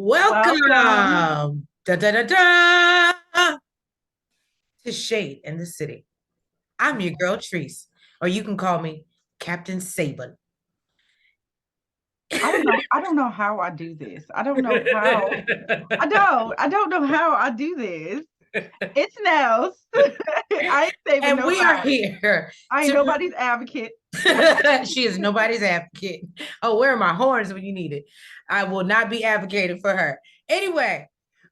Welcome. Welcome da, da, da, da, to Shade in the City. I'm your girl, Treese, or you can call me Captain Saban. I don't know how I do this. I don't know how. I don't know how I do this. It's Nels. I ain't saving And we are nobody. here I ain't to. nobody's advocate. She is nobody's advocate. Oh, where are my horns when you need it? I will not be advocating for her. Anyway,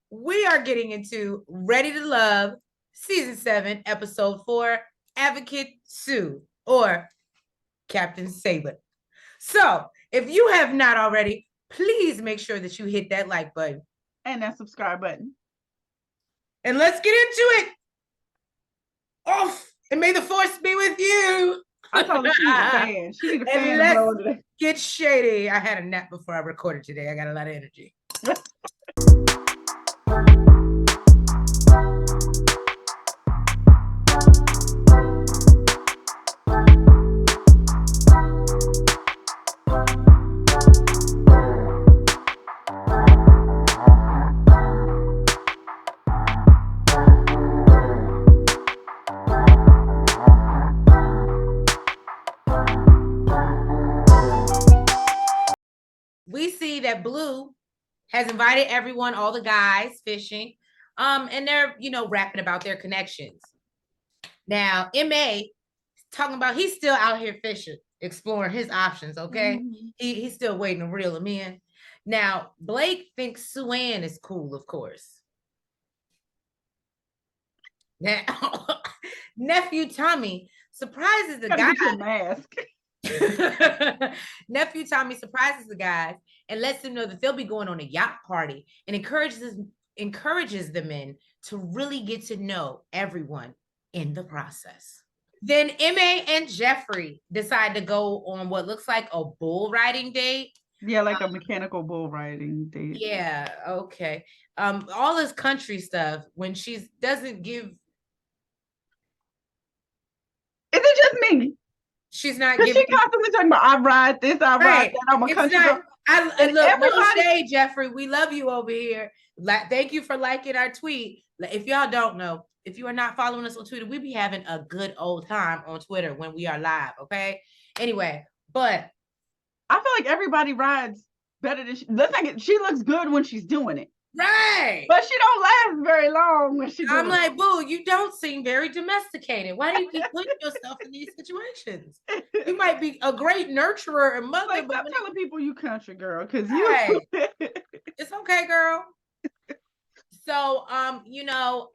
we are getting into Ready to Love, Season 7, Episode 4, Advocate Sue, or Captain Saban. So, if you have not already, please make sure that you hit that like button. And that subscribe button. And let's get into it. Off. And may the force be with you. I told her she need a fan. She need a fan And to blow let's today. get shady. I had a nap before I recorded today. I got a lot of energy. We see that Blue has invited everyone, all the guys fishing, and they're, rapping about their connections. Now, M.A. talking about he's still out here fishing, exploring his options, okay? Mm-hmm. He's still waiting to reel him in. Now, Blake thinks Sue-Ann is cool, of course. Now, nephew Tommy surprises the guy. Mask. Nephew Tommy surprises the guys and lets them know that they'll be going on a yacht party and encourages the men to really get to know everyone in the process. Then M.A. and Jeffri decide to go on what looks like a bull riding date. Yeah, like a mechanical bull riding date. Yeah, okay. All this country stuff when she doesn't give. Is it just me? She's not giving. She constantly talking about I ride this, I ride that. I'm a country girl. And look, everybody... no shade, Jeffri. We love you over here. Thank you for liking our tweet. If y'all don't know, if you are not following us on Twitter, we be having a good old time on Twitter when we are live. Okay. Anyway, but I feel like everybody rides better than she. She looks good when she's doing it. Right. But she don't last very long when she. I'm like, boo, you don't seem very domesticated. Why do you keep putting yourself in these situations? You might be a great nurturer and mother, like, but stop telling people you country girl, because you. It's okay, girl. So,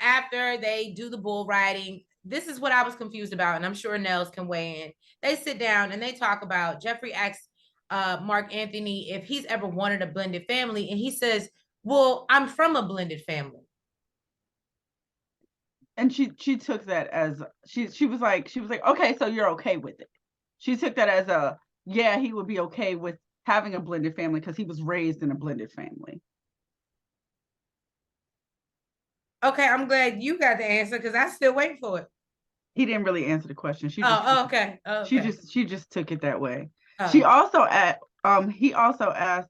after they do the bull riding, this is what I was confused about, and I'm sure Nels can weigh in. They sit down and they talk about. Jeffri asks Mark Anthony if he's ever wanted a blended family, and he says, well, I'm from a blended family. And she took that as she was like, okay, so you're okay with it. She took that as he would be okay with having a blended family because he was raised in a blended family. Okay, I'm glad you got the answer because I still wait for it. He didn't really answer the question. Okay. She just took it that way. Oh. She also he also asked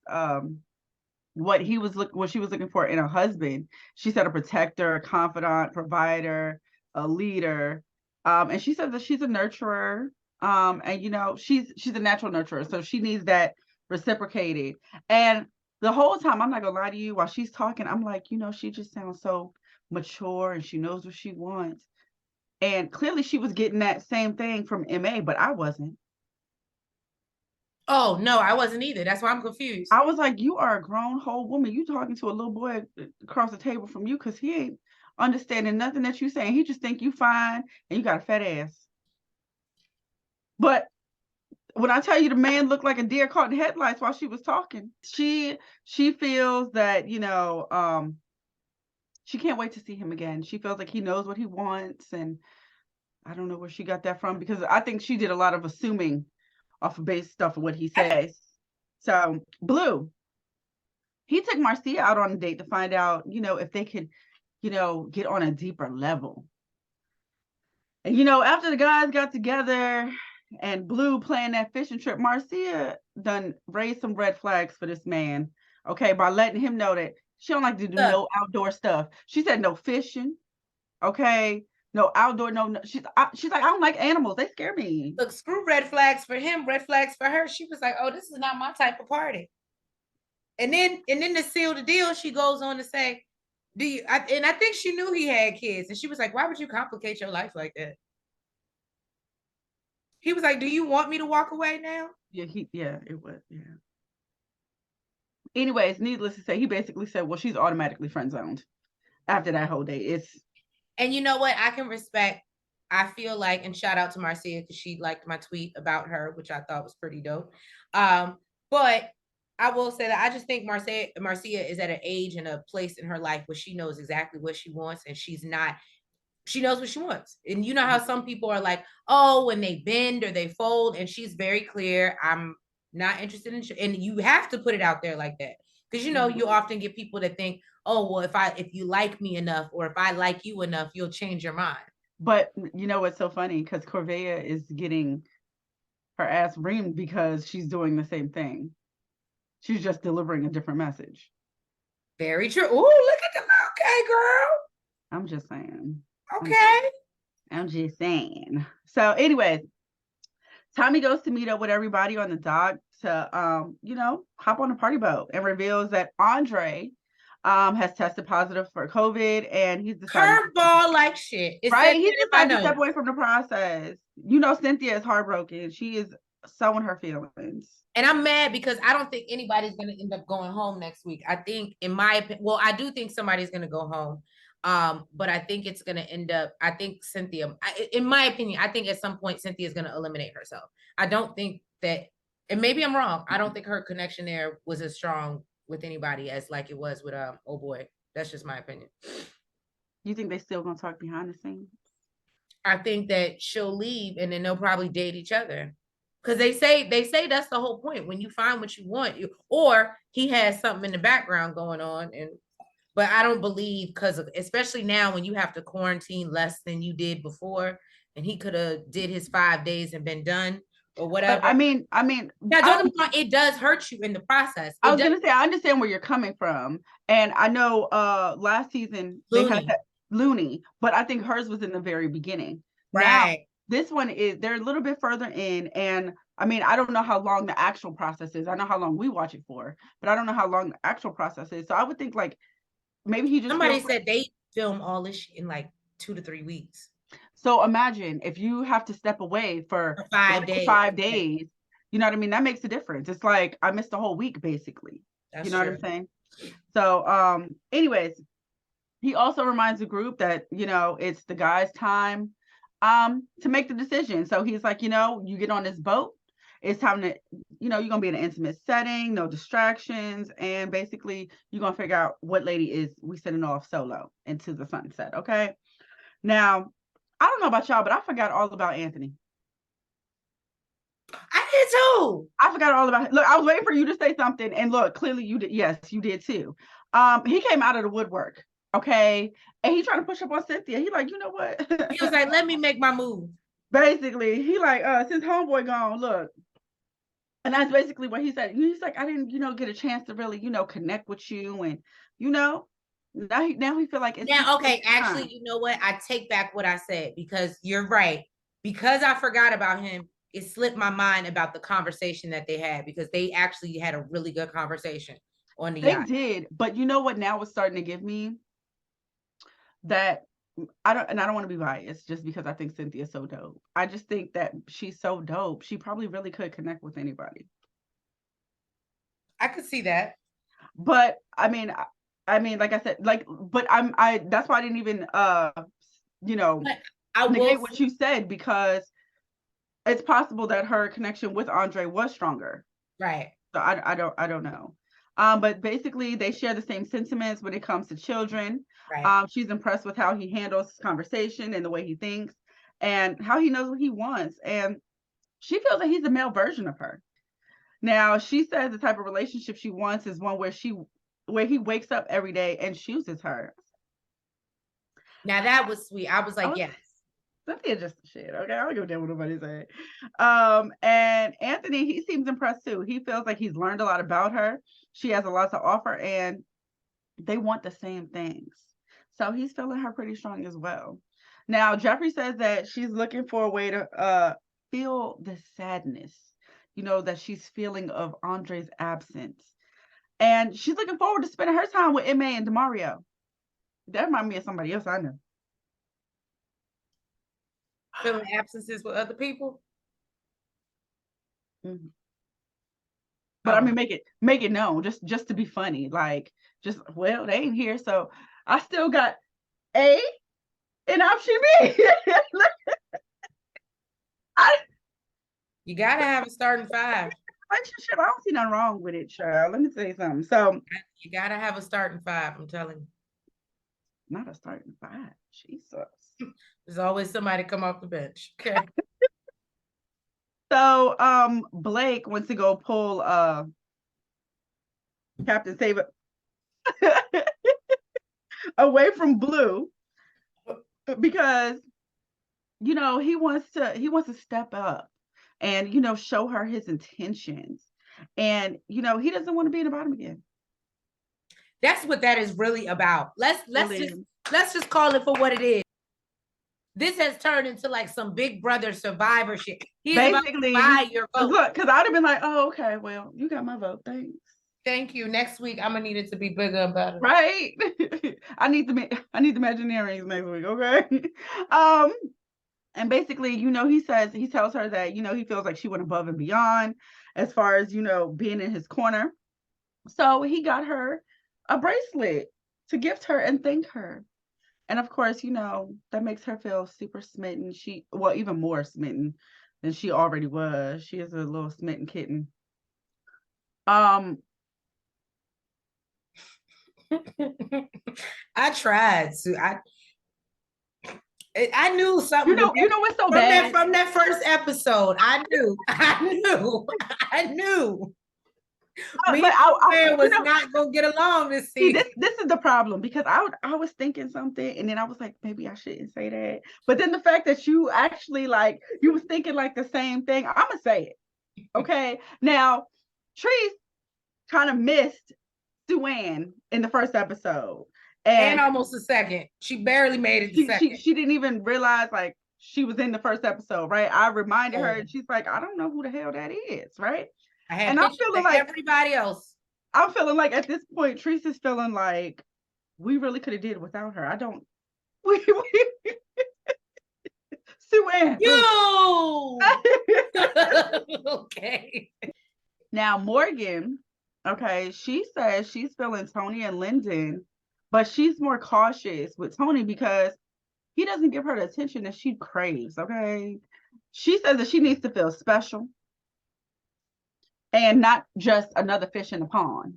what she was looking for in a husband. She said a protector, a confidant, provider, a leader. And she said that she's a nurturer. And she's a natural nurturer. So she needs that reciprocated. And the whole time, I'm not gonna lie to you, while she's talking, I'm like, she just sounds so mature and she knows what she wants. And clearly she was getting that same thing from M.A., but I wasn't. Oh, no, I wasn't either. That's why I'm confused. I was like, you are a grown whole woman. You talking to a little boy across the table from you because he ain't understanding nothing that you're saying. He just think you fine and you got a fat ass. But when I tell you the man looked like a deer caught in headlights while she was talking, she feels that, she can't wait to see him again. She feels like he knows what he wants. And I don't know where she got that from because I think she did a lot of assuming off of base stuff of what he says. So Blue, he took Marcia out on a date to find out, if they could, get on a deeper level. And, after the guys got together and Blue planned that fishing trip, Marcia done raised some red flags for this man okay, by letting him know that she don't like to do no outdoor stuff. She said no fishing, okay, no outdoor, no. She's like, I don't like animals. They scare me. Look, screw red flags for him, red flags for her. She was like, oh, this is not my type of party. And then to seal the deal, she goes on to say, do you, and I think she knew he had kids. And she was like, why would you complicate your life like that? He was like, do you want me to walk away now? Yeah, it was, yeah. Anyways, needless to say, he basically said, well, she's automatically friend zoned after that whole day. And you know what? I can respect, I feel like, and shout out to Marcia because she liked my tweet about her, which I thought was pretty dope. But I will say that I just think Marcia is at an age and a place in her life where she knows exactly what she wants, and she knows what she wants. And you know how some people are like, oh, when they bend or they fold, and she's very clear, I'm not interested in, and you have to put it out there like that. Because you often get people that think, oh, well, if you like me enough, or if I like you enough, you'll change your mind. But you know what's so funny? Because Corvea is getting her ass reamed because she's doing the same thing. She's just delivering a different message. Very true. Oh, look at the okay, girl. I'm just saying. Okay. I'm just saying. So, anyways, Tommy goes to meet up with everybody on the dock to, hop on a party boat, and reveals that Andre has tested positive for COVID, and he's decided curveball like shit. Right? He decided to step away from the process. Cynthia is heartbroken. She is sowing her feelings. And I'm mad because I don't think anybody's going to end up going home next week. I think, in my opinion, well, I do think somebody's going to go home. But I think it's going to end up, I think Cynthia, in my opinion, I think at some point Cynthia is going to eliminate herself. I don't think that, and maybe I'm wrong, I don't think her connection there was as strong with anybody as like it was with oh boy. That's just my opinion. You think they still gonna talk behind the scenes? I think that she'll leave and then they'll probably date each other. Because they say that's the whole point. When you find what you want, or he has something in the background going on. But I don't believe, because of, especially now when you have to quarantine less than you did before, and he could have did his 5 days and been done or whatever. But I mean, now don't get me wrong, it does hurt you in the process. I was gonna say, I understand where you're coming from, and I know last season they had that Looney, but I think hers was in the very beginning. Right. Now, this one they're a little bit further in, and I mean, I don't know how long the actual process is. I know how long we watch it for, but I don't know how long the actual process is. So I would think like maybe he just somebody said they film all this in like 2 to 3 weeks. So imagine if you have to step away for 5 days. 5 days, you know what I mean? That makes a difference. It's like I missed a whole week basically. That's you know true. What I'm saying? So anyways, he also reminds the group that, it's the guy's time to make the decision. So he's like, you get on this boat, it's time to, you're going to be in an intimate setting, no distractions. And basically you're going to figure out what lady is we sending off solo into the sunset. Okay. Now, I don't know about y'all, but I forgot all about Anthony. I did too. I forgot all about it. Look, I was waiting for you to say something. And look, clearly you did. Yes, you did too. He came out of the woodwork. Okay. And he trying to push up on Cynthia. He like, you know what? He was like, let me make my move. Basically, he like, since homeboy gone, look. And that's basically what he said. He's like, I didn't, get a chance to really, connect with you. And, now he feel like it's okay. Actually, you know what? I take back what I said, because you're right. Because I forgot about him, it slipped my mind about the conversation that they had, because they actually had a really good conversation on the yacht. They did, but you know what now is starting to give me that I don't want to be biased just because I think Cynthia's so dope. I just think that she's so dope. She probably really could connect with anybody. I could see that. But I mean, like I said, but that's why I didn't even negate what you said, because it's possible that her connection with Andre was stronger. Right. So I don't know. But basically they share the same sentiments when it comes to children. Right. She's impressed with how he handles conversation and the way he thinks and how he knows what he wants. And she feels that he's a male version of her. Now, she says the type of relationship she wants is one where he wakes up every day and chooses her. Now that was sweet. I was like, yes. Cynthia just shit. Okay, I don't give a damn what nobody say. And Anthony, he seems impressed too. He feels like he's learned a lot about her. She has a lot to offer, and they want the same things. So he's feeling her pretty strong as well. Now, Jeffri says that she's looking for a way to feel the sadness, that she's feeling of Andre's absence. And she's looking forward to spending her time with Emma and Demario. That reminds me of somebody else I know. Filling absences with other people. Mm-hmm. But I mean, make it known, just to be funny. Like, well, they ain't here, so I still got A and option B. You gotta have a starting five. Relationship, I don't see nothing wrong with it, child. Let me tell you something. So you gotta have a starting five. I'm telling you. Not a starting five. Jesus. There's always somebody come off the bench. Okay. So Blake wants to go pull Captain Save away from Blue because he wants to step up and show her his intentions, and he doesn't want to be in the bottom again. That's what that is really about. Let's just call it for what it is. This has turned into like some Big Brother Survivor shit. He's basically about to buy your vote. Look, because I'd have been like, oh, okay, well, you got my vote, thanks. Thank you. Next week, I'm gonna need it to be bigger and better. Right. I need the Imagineerings next week, okay? And basically, he tells her that, he feels like she went above and beyond as far as, being in his corner. So he got her a bracelet to gift her and thank her. And of course, that makes her feel super smitten. Even more smitten than she already was. She is a little smitten kitten. I tried to. I knew something. You know what's so bad from that first episode. I knew. Me and was not gonna get along this season. This is the problem, because I was thinking something, and then I was like, maybe I shouldn't say that. But then the fact that you actually you was thinking like the same thing, I'm gonna say it. Okay. Now, Treese kind of missed Sue-Ann in the first episode. And almost the second. She barely made it the second. She didn't even realize she was in the first episode, right? I reminded her, and she's like, I don't know who the hell that is, right? I'm feeling like everybody else. I'm feeling like at this point, Treese is feeling like we really could have did it without her. Sue-Ann. Okay. Now Morgan, okay, she says she's feeling Tony and Lyndon, but she's more cautious with Tony because he doesn't give her the attention that she craves, okay? She says that she needs to feel special and not just another fish in the pond.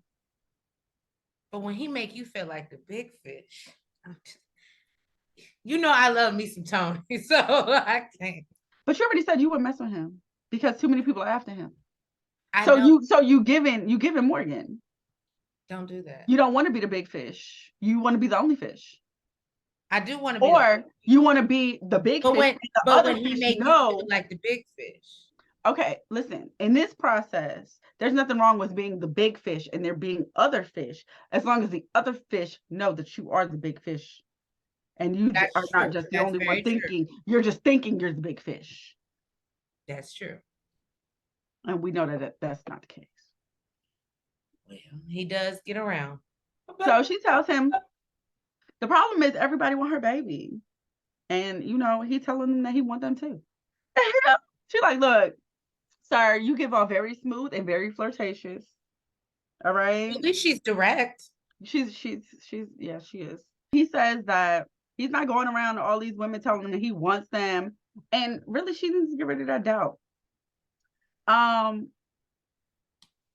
But when he make you feel like the big fish, I love me some Tony, so I can't. But you already said you wouldn't mess with him because too many people are after him. So you giving Morgan. Don't do that. You don't want to be the big fish. You want to be the only fish. I do want to be. Or you want to be the big fish. But when he makes you feel like the big fish. Okay, listen, in this process, there's nothing wrong with being the big fish and there being other fish, as long as the other fish know that you are the big fish. And you are not just the only one thinking. You're just thinking you're the big fish. That's true. And we know that that's not the case. Well, he does get around. So she tells him, the problem is everybody want her baby. And, he telling them that he want them too. She's like, look, sir, you give off very smooth and very flirtatious. All right. At least she's direct. She's yeah, she is. He says that he's not going around to all these women telling him that he wants them. And really, she needs to get rid of that doubt.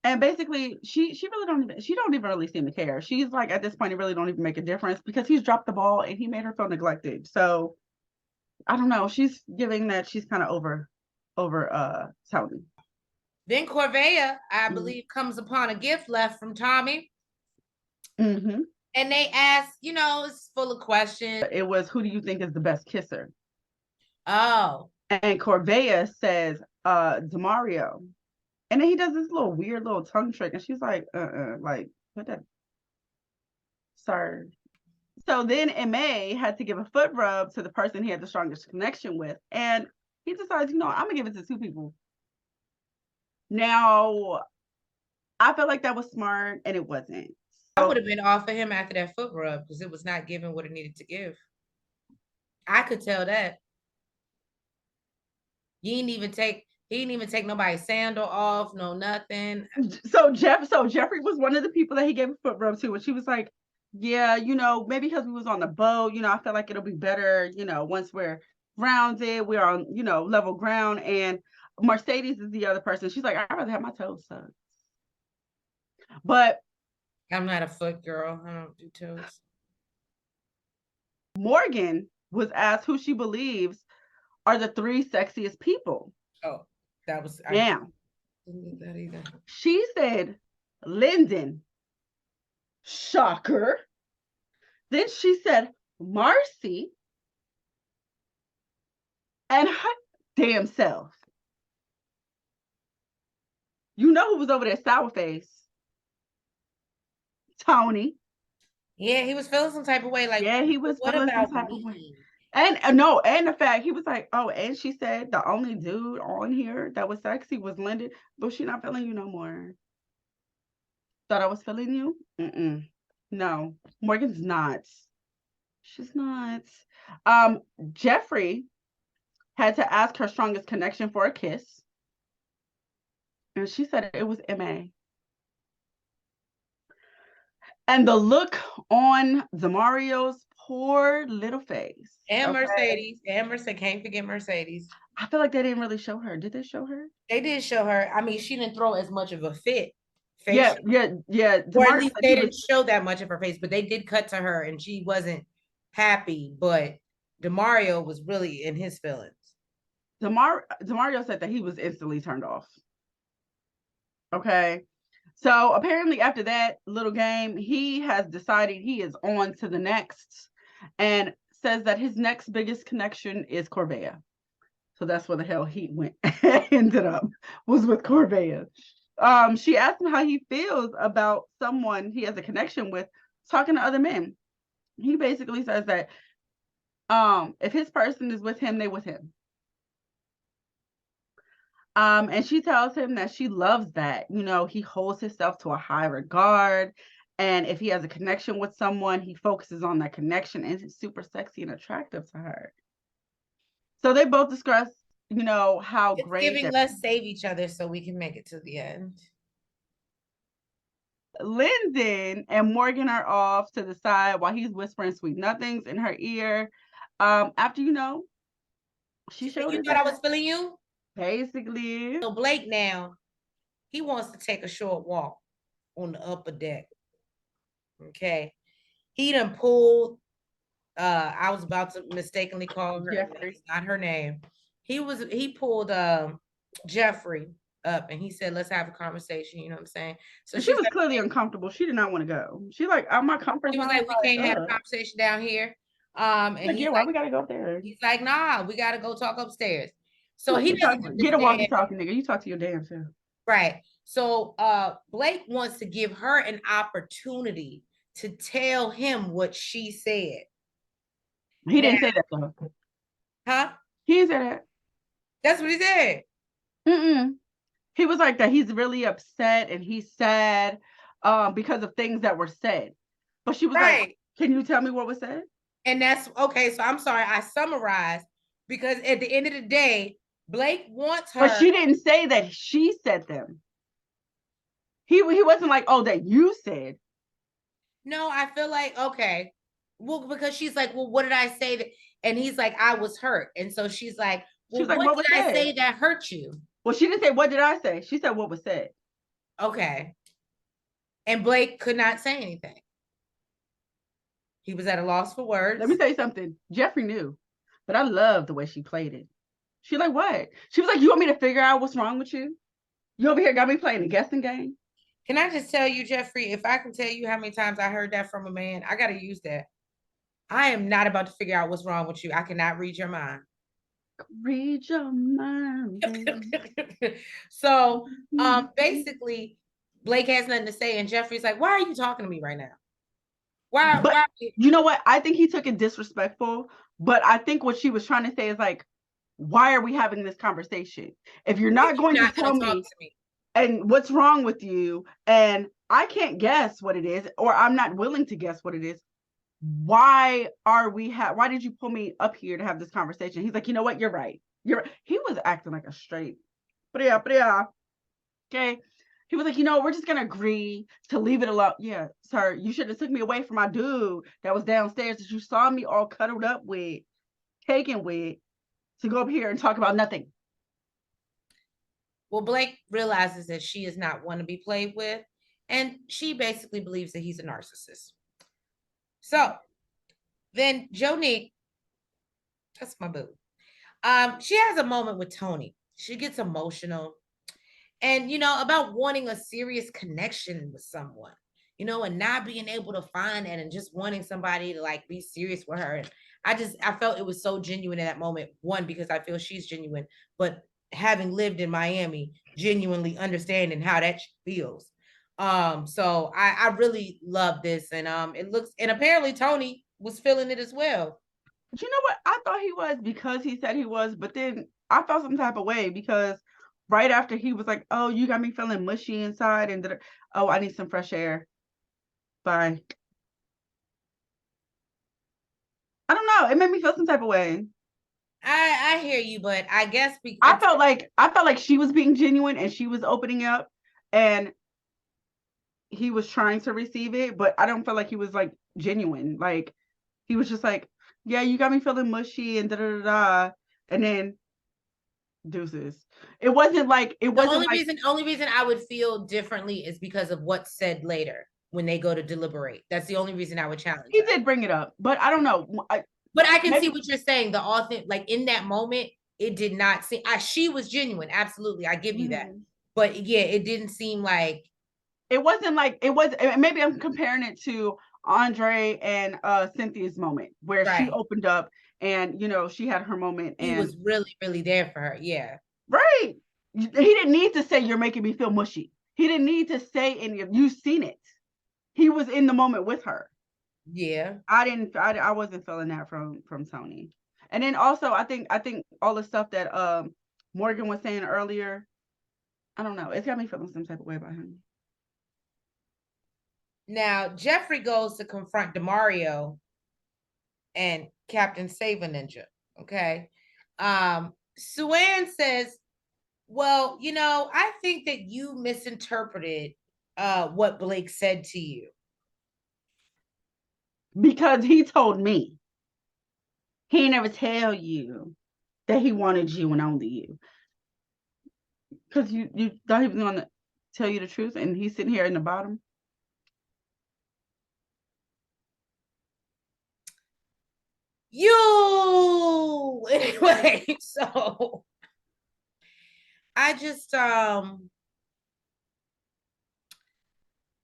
And basically, she don't even really seem to care. She's like, at this point, it really don't even make a difference because he's dropped the ball and he made her feel neglected. So I don't know. She's giving that she's kind of over Tony. Then Corvea, I believe, comes upon a gift left from Tommy. Mm-hmm. And they ask, it's full of questions. It was, who do you think is the best kisser? Oh. And Corvea says, Demario. And then he does this little weird little tongue trick, and she's like, like, what that, sir. So then MA had to give a foot rub to the person he had the strongest connection with. And he decides, I'm gonna give it to two people. Now, I felt like that was smart, and it wasn't. I would have been off of him after that foot rub because it was not giving what it needed to give. I could tell that. He didn't even take nobody's sandal off, no nothing. So Jeffri was one of the people that he gave a foot rub to, and she was like, yeah, maybe because we was on the boat, I feel like it'll be better, once we're grounded, we're on, level ground. And Mercedes is the other person. She's like, I'd rather have my toes sucked. But I'm not a foot girl. I don't do toes. Morgan was asked who she believes are the three sexiest people. Oh, that was now. Didn't get that either. She said Lyndon. Shocker. Then she said Marcy and her damn self. You know who was over there, sour face? Tony. Yeah, he was feeling some type of way. Like, yeah, he was what feeling about some type me? of way. And the fact he was like, oh, and she said the only dude on here that was sexy was Lyndon, but she's not feeling you no more. Thought I was feeling you? No, Morgan's not. She's not. Jeffri had to ask her strongest connection for a kiss. And she said it was MA. And the look on Demario's poor little face. And okay. Mercedes. And Mercedes. Can't forget Mercedes. I feel like they didn't really show her. Did they show her? They did show her. I mean, she didn't throw as much of a fit. Yeah. Or at least they didn't show that much of her face, but they did cut to her and she wasn't happy. But Demario was really in his feelings. Demario said that he was instantly turned off. Okay. So apparently after that little game, he has decided he is on to the next and says that his next biggest connection is Corvea. So that's where the hell he went, ended up, was with Corvea. She asked him how he feels about someone he has a connection with talking to other men. He basically says that if his person is with him, they with him. And she tells him that she loves that, he holds himself to a high regard. And if he has a connection with someone, he focuses on that connection and it's super sexy and attractive to her. So they both discuss, how it's great. Giving let's save each other so we can make it to the end. Lyndon and Morgan are off to the side while he's whispering sweet nothings in her ear. After, she showed you thought I was feeling you? Basically. So Blake now, he wants to take a short walk on the upper deck. Okay. He done pulled, I was about to mistakenly call her. Jeffri. It's not her name. He pulled Jeffri up and he said, let's have a conversation. You know what I'm saying? So she was like, clearly uncomfortable. She did not want to go. She like, I'm my comfort zone. She was like, we can't have a conversation down here. And like, he's why we gotta go up there? He's like, nah, we gotta go talk upstairs. So he get a walkie-talkie, nigga. You talk to your damn self. Right. So Blake wants to give her an opportunity to tell him what she said. He didn't say that though. Huh? He didn't say that. That's what he said. He was like that he's really upset and he's sad because of things that were said. But she was like, can you tell me what was said? And that's okay. So I'm sorry, I summarized because at the end of the day, Blake wants her. But she didn't say that she said them. He wasn't like, oh, that you said. No, I feel like, okay. Well, because she's like, well, what did I say? That? And he's like, I was hurt. And so she's like, well, what did I say that hurt you? Well, she didn't say, what did I say? She said what was said. Okay. And Blake could not say anything. He was at a loss for words. Let me tell you something. Jeffri knew, but I love the way she played it. She like, what? She was like, you want me to figure out what's wrong with you? You over here got me playing the guessing game? Can I just tell you, Jeffri, if I can tell you how many times I heard that from a man, I got to use that. I am not about to figure out what's wrong with you. I cannot read your mind. Read your mind. So basically Blake has nothing to say, and Jeffrey's like, why are you talking to me right now? Why? You know what? I think he took it disrespectful, but I think what she was trying to say is like, why are we having this conversation? If you're not going to tell me, and what's wrong with you, and I can't guess what it is, or I'm not willing to guess what it is, why did you pull me up here to have this conversation? He's like, you know what? You're right. He was acting like a straight. Okay. He was like, we're just gonna agree to leave it alone. Yeah, sir, you should have took me away from my dude that was downstairs that you saw me all cuddled up with, taken with, to go up here and talk about nothing. Well, Blake realizes that she is not one to be played with, and she basically believes that he's a narcissist. So then Jonique, that's my boo. She has a moment with Tony. She gets emotional. And, about wanting a serious connection with someone, and not being able to find that and just wanting somebody to like be serious with her. And I felt it was so genuine in that moment. One, because I feel she's genuine, but having lived in Miami, genuinely understanding how that feels. So I really love this. And and apparently Tony was feeling it as well. But you know what? I thought he was because he said he was, but then I felt some type of way because right after he was like, oh, you got me feeling mushy inside, and oh, I need some fresh air. Bye. I don't know. It made me feel some type of way. I hear you, but I guess because I felt like she was being genuine and she was opening up, and he was trying to receive it, but I don't feel like he was like genuine. Like he was just like, yeah, you got me feeling mushy and da da da da, and then deuces. It wasn't like the only reason I would feel differently is because of what's said later when they go to deliberate. That's the only reason I would challenge. He did bring it up, but I don't know. But I can see what you're saying. The authentic, like in that moment, it did not seem. She was genuine, absolutely. I give you that. But yeah, it didn't seem like. It wasn't like it was. Maybe I'm comparing it to Andre and Cynthia's moment where she opened up and she had her moment and he was really, really there for her. Yeah. Right. He didn't need to say you're making me feel mushy. He didn't need to say any of you've seen it. He was in the moment with her. Yeah. I wasn't feeling that from Tony. And then also I think all the stuff that Morgan was saying earlier, I don't know. It's got me feeling some type of way about him. Now, Jeffri goes to confront DeMario and Captain Save a Ninja. Okay. Suan says, well, I think that you misinterpreted what Blake said to you. Because he told me. He never tell you that he wanted you and only you. Because you thought he was going to tell you the truth and he's sitting here in the bottom. Anyway, so I just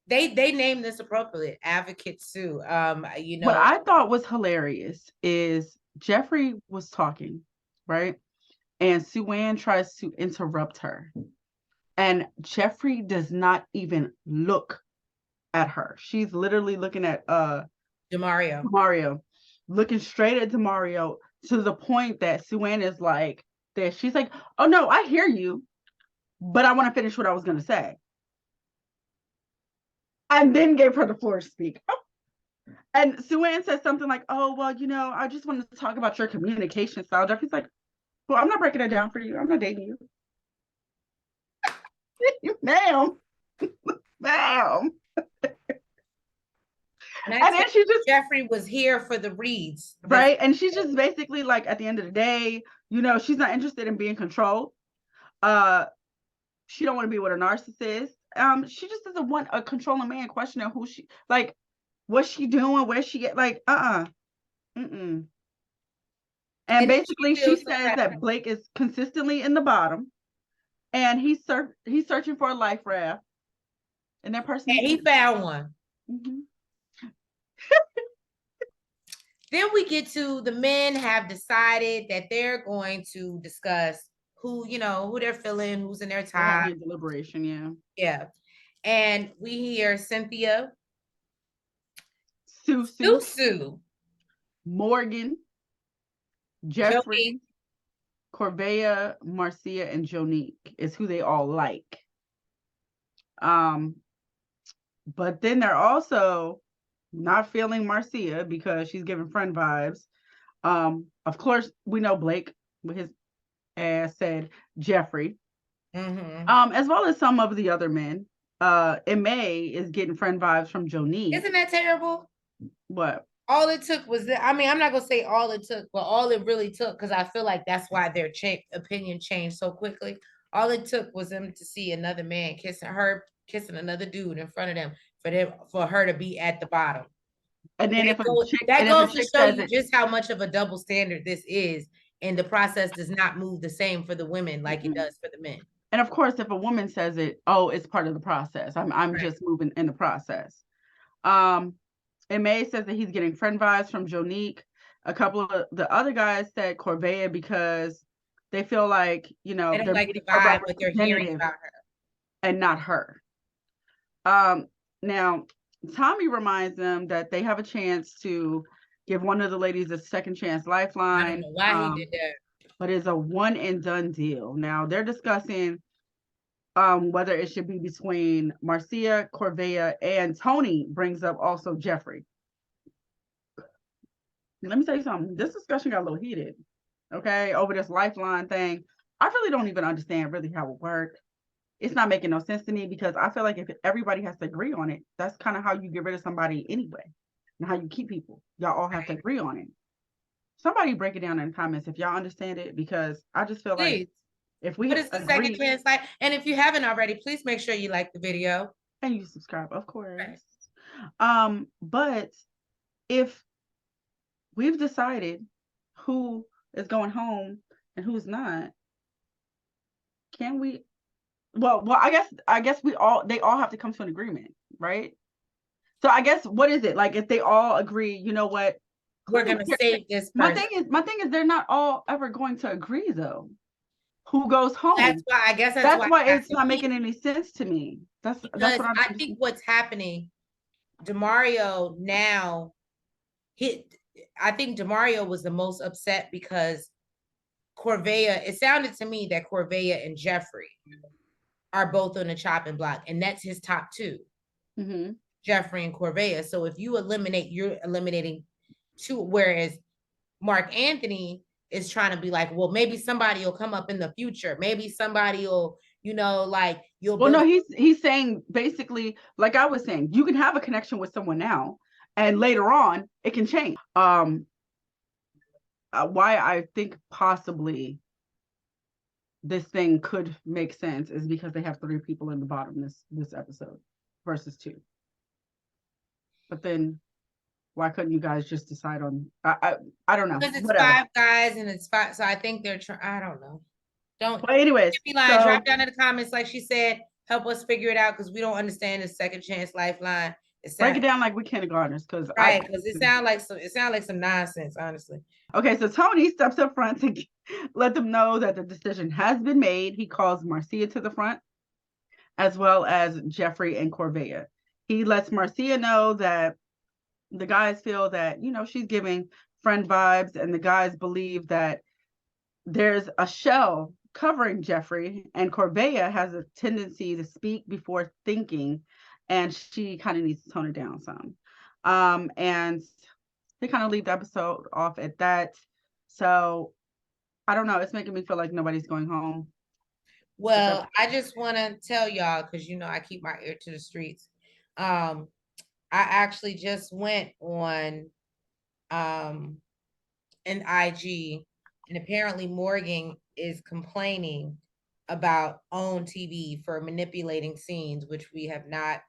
they named this appropriately, Advocate Sue. What I thought was hilarious is Jeffri was talking, right? And Suan tries to interrupt her. And Jeffri does not even look at her. She's literally looking at DeMario, looking straight at DeMario to the point that Suan is like this. She's like, oh no, I hear you, but I want to finish what I was going to say. And then gave her the floor to speak. Oh. And Suan says something like, oh, well, I just wanted to talk about your communication style. Jeffri's like, well, I'm not breaking it down for you. I'm not dating you. Ma'am. Ma'am. And then she just Jeffri was here for the reads. Right. And she's just basically like, at the end of the day, she's not interested in being controlled. She don't want to be with a narcissist. She just doesn't want a controlling man questioning who she like, what's she doing, where she get like, And basically she says that Blake is consistently in the bottom and he's searching for a life raft. And that person he found one. Then we get to the men have decided that they're going to discuss who, who they're feeling, who's in their They're having time. a deliberation, yeah. Yeah. And we hear Cynthia, Susu, Morgan, Jeffri, Corvea, Marcia, and Jonique is who they all like. But then they're also not feeling Marcia because she's giving friend vibes. Of course, we know Blake with his ass said Jeffri. As well as some of the other men. May is getting friend vibes from Jonique. Isn't that terrible? What? All it took was that. I mean, I'm not gonna say all it took, but all it really took, because I feel like that's why their opinion changed so quickly. All it took was them to see another man kissing another dude in front of them for her to be at the bottom. And then that goes to show you just how much of a double standard this is, and the process does not move the same for the women like it does for the men. And of course, if a woman says it, oh, it's part of the process. I'm right. Just moving in the process. May says that he's getting friend vibes from Jonique. A couple of the other guys said Corvea because they feel like, they're like the vibe, but they're hearing about her and not her. Now Tommy reminds them that they have a chance to give one of the ladies a second chance lifeline. I don't know why he did that, but it's a one and done deal. Now they're discussing whether it should be between Marcia, Corvea, and Tony brings up also Jeffri. Let me tell you something. This discussion got a little heated, okay, over this lifeline thing. I really don't even understand really how it worked. It's not making no sense to me because I feel like if everybody has to agree on it, that's kind of how you get rid of somebody anyway, and how you keep people. Y'all all have to agree on it. Somebody break it down in the comments if y'all understand it, because I just feel like if we the second chance, and if you haven't already, please make sure you like the video and you subscribe, of course. Right. But if we've decided who is going home and who's not, can we? Well, I guess they all have to come to an agreement, right? So I guess what is it like if they all agree? You know what? We're gonna save this person. My thing is they're not all ever going to agree though. Who goes home? That's why I guess that's why it's not making any sense to me. That's what I think what's happening. DeMario now I think DeMario was the most upset because Corvea. It sounded to me that Corvea and Jeffri are both on the chopping block, and that's his top two. Jeffri and Corvea. So if you eliminate, you're eliminating two, whereas Mark Anthony is trying to be like, well, maybe somebody will come up in the future. Maybe somebody will, like you'll. Well, no, he's saying basically, like I was saying, you can have a connection with someone now, and later on it can change. Why I think possibly this thing could make sense is because they have 3 people in the bottom this episode versus 2. But then why couldn't you guys just decide on I don't know. Because it's whatever. 5 guys and it's 5, so I think they're trying. I don't know. But anyways, drop down in the comments, like she said, help us figure it out because we don't understand the second chance lifeline. Break it down like we kindergartners, because it sounds like some nonsense, honestly. Okay, so Tony steps up front to let them know that the decision has been made. He calls Marcia to the front, as well as Jeffri and Corvea. He lets Marcia know that the guys feel that, she's giving friend vibes, and the guys believe that there's a shell covering Jeffri, and Corvea has a tendency to speak before thinking, and she kind of needs to tone it down some. And they kind of leave the episode off at that. So I don't know. It's making me feel like nobody's going home. Well, I just want to tell y'all, because I keep my ear to the streets. I actually just went on an IG, and apparently Morgan is complaining about OWN TV for manipulating scenes, which we have not.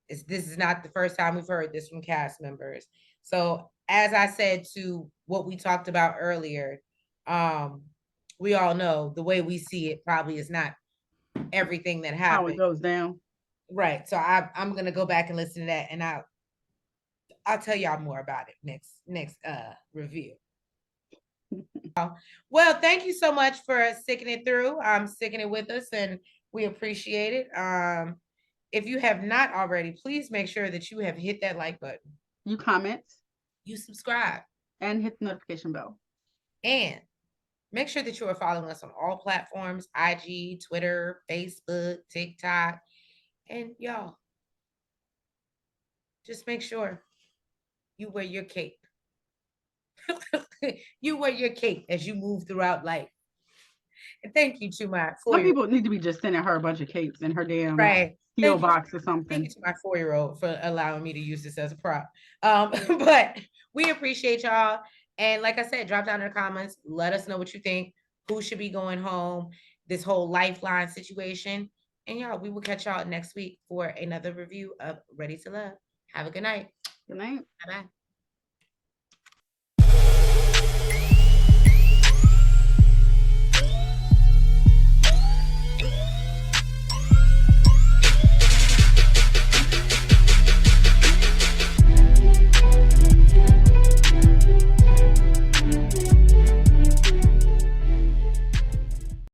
This is not the first time we've heard this from cast members. So as I said to what we talked about earlier, we all know the way we see it probably is not everything that happened. How it goes down. Right. So I'm going to go back and listen to that. And I'll tell y'all more about it next review. Well, thank you so much for sticking it through. Sticking it with us, and we appreciate it. If you have not already, please make sure that you have hit that like button. You comment. You subscribe. And hit the notification bell. And make sure that you are following us on all platforms, IG, Twitter, Facebook, TikTok. And y'all, just make sure you wear your cape. You wear your cape as you move throughout life. And thank you to my 4-year-old. Some people need to be just sending her a bunch of capes in her damn right. PO box or something. Thank you to my 4-year-old for allowing me to use this as a prop. But we appreciate y'all. And like I said, drop down in the comments. Let us know what you think. Who should be going home? This whole lifeline situation. And y'all, we will catch y'all next week for another review of Ready to Love. Have a good night. Good night. Bye-bye.